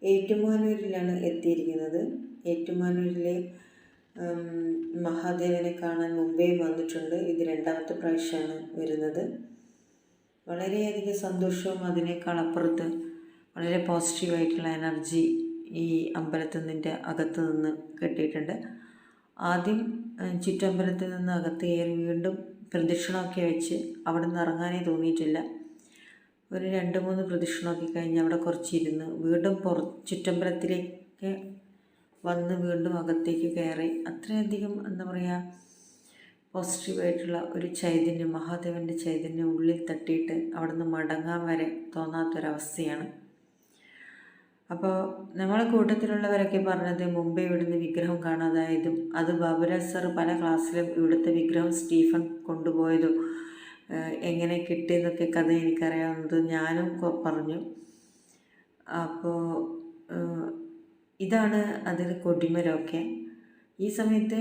ഏറ്റുമാനൂരിലാണ് എത്തിയിരിക്കുന്നത്. ഏറ്റുമാനൂരിലെ മഹാദേവനെ കാണാൻ മുമ്പേ വന്നിട്ടുണ്ട്. ഇത് രണ്ടാമത്തെ പ്രാവശ്യമാണ് വരുന്നത്. വളരെയധികം സന്തോഷവും അതിനേക്കാൾ അപ്പുറത്ത് വളരെ പോസിറ്റീവായിട്ടുള്ള എനർജി ഈ അമ്പലത്തിൽ നിന്നിൻ്റെ അകത്ത് നിന്ന് കിട്ടിയിട്ടുണ്ട്. ആദ്യം ചുറ്റമ്പലത്തിൽ നിന്ന് അകത്ത് കയറി വീണ്ടും പ്രദക്ഷിണമൊക്കെ വെച്ച് അവിടെ നിന്ന് ഇറങ്ങാനേ തോന്നിയിട്ടില്ല. ഒരു 2-3 പ്രദക്ഷിണമൊക്കെ കഴിഞ്ഞ് അവിടെ കുറച്ചിരുന്ന് വീണ്ടും ചുറ്റമ്പലത്തിലേക്ക് വന്ന് വീണ്ടും അകത്തേക്ക് കയറി. അത്രയധികം എന്താ പറയുക, പോസിറ്റീവായിട്ടുള്ള ഒരു ചൈതന്യം, മഹാദേവൻ്റെ ചൈതന്യം ഉള്ളിൽ തട്ടിയിട്ട് അവിടെ നിന്ന് മടങ്ങാൻ വരെ തോന്നാത്തൊരവസ്ഥയാണ്. അപ്പോൾ നമ്മളെ കൂട്ടത്തിലുള്ളവരൊക്കെ പറഞ്ഞത് മുമ്പേ ഇവിടുന്ന് വിഗ്രഹം കാണാതായതും അത് ബാബുരാജ് സർ പല ക്ലാസ്സിലും ഇവിടുത്തെ വിഗ്രഹം സ്റ്റീഫൻ കൊണ്ടുപോയതും എങ്ങനെ കിട്ടിയെന്നൊക്കെ കഥ എനിക്കറിയാവുന്നത് ഞാനും പറഞ്ഞു. അപ്പോൾ ഇതാണ് അതിൽ കൊടിമരമൊക്കെ. ഈ സമയത്ത്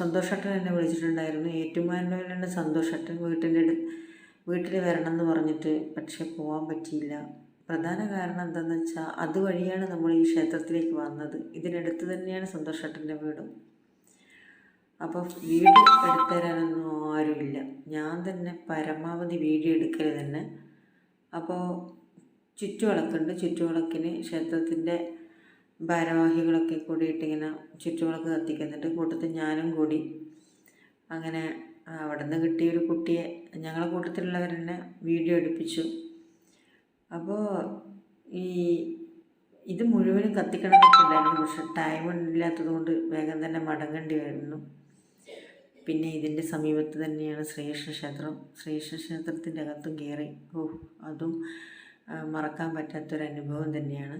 സന്തോഷേട്ടൻ എന്നെ വിളിച്ചിട്ടുണ്ടായിരുന്നു. ഏറ്റുമാനൂരിലാണ് സന്തോഷേട്ടൻ വീട്ടിൽ വരണം എന്ന് പറഞ്ഞിട്ട്, പക്ഷെ പോകാൻ പറ്റിയില്ല. പ്രധാന കാരണം എന്താണെന്ന് വെച്ചാൽ അതുവഴിയാണ് നമ്മൾ ഈ ക്ഷേത്രത്തിലേക്ക് വന്നത്. ഇതിനടുത്ത് തന്നെയാണ് സന്തോഷേട്ടൻ്റെ വീടും. അപ്പോൾ വീട് എടുത്തു തരാനൊന്നും ആരുമില്ല. ഞാൻ തന്നെ പരമാവധി വീഡിയോ എടുക്കൽ തന്നെ. അപ്പോൾ ചുറ്റുവിളക്കുണ്ട്. ചുറ്റുവിളക്കിന് ക്ഷേത്രത്തിൻ്റെ ഭാരവാഹികളൊക്കെ കൂടിയിട്ടിങ്ങനെ ചുറ്റുവിളക്ക് കത്തിക്കുന്നുണ്ട്. കൂട്ടത്തിൽ ഞാനും കൂടി. അങ്ങനെ അവിടെ നിന്ന് കിട്ടിയൊരു കുട്ടിയെ ഞങ്ങളെ കൂട്ടത്തിലുള്ളവർ തന്നെ വീഡിയോ എടുപ്പിച്ചു. അപ്പോൾ ഇത് മുഴുവനും കത്തിക്കണമെന്നൊക്കെ ഉണ്ടായിരുന്നു. പക്ഷെ ടൈം ഇല്ലാത്തത് കൊണ്ട് വേഗം തന്നെ മടങ്ങേണ്ടി വരുന്നു. പിന്നെ ഇതിൻ്റെ സമീപത്ത് തന്നെയാണ് ശ്രീകൃഷ്ണ ക്ഷേത്രം. ശ്രീകൃഷ്ണ ക്ഷേത്രത്തിൻ്റെ അകത്തും കയറി. അതും മറക്കാൻ പറ്റാത്തൊരനുഭവം തന്നെയാണ്.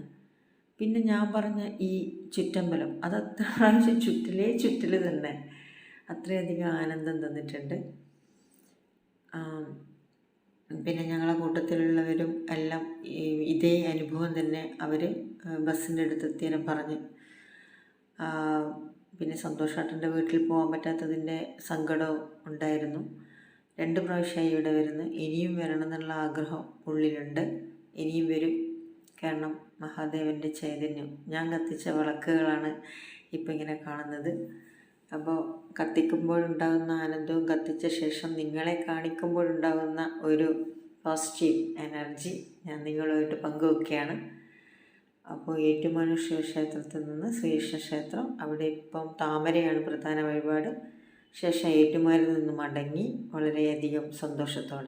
പിന്നെ ഞാൻ പറഞ്ഞ ഈ ചുറ്റമ്പലം, അത് അത്ര പ്രാവശ്യം ചുറ്റൽ തന്നെ അത്രയധികം ആനന്ദം തന്നിട്ടുണ്ട്. പിന്നെ ഞങ്ങളെ കൂട്ടത്തിലുള്ളവരും എല്ലാം ഇതേ അനുഭവം തന്നെ അവർ ബസ്സിൻ്റെ അടുത്തെത്തിയാലും പറഞ്ഞ്. പിന്നെ സന്തോഷേട്ടൻ്റെ വീട്ടിൽ പോകാൻ പറ്റാത്തതിൻ്റെ സങ്കടവും ഉണ്ടായിരുന്നു. 2 പ്രാവശ്യമായി ഇവിടെ വരുന്നു. ഇനിയും വരണം എന്നുള്ള ആഗ്രഹം ഉള്ളിലുണ്ട്. ഇനിയും വരും. കാരണം മഹാദേവൻ്റെ ചൈതന്യം, ഞാൻ കത്തിച്ച വിളക്കുകളാണ് ഇപ്പം ഇങ്ങനെ കാണുന്നത്. അപ്പോൾ കത്തിക്കുമ്പോഴുണ്ടാകുന്ന ആനന്ദവും കത്തിച്ച ശേഷം നിങ്ങളെ കാണിക്കുമ്പോഴുണ്ടാകുന്ന ഒരു പോസിറ്റീവ് എനർജി ഞാൻ നിങ്ങളുമായിട്ട് പങ്കുവെക്കുകയാണ്. അപ്പോൾ ഏറ്റുമാനൂർ ശിവക്ഷേത്രത്തിൽ നിന്ന് ശ്രീകൃഷ്ണ ക്ഷേത്രം, അവിടെ ഇപ്പം താമരയാണ് പ്രധാന വഴിപാട്. ശേഷം ഏറ്റുമാനൂരിൽ നിന്ന് മടങ്ങി വളരെയധികം സന്തോഷത്തോടെ.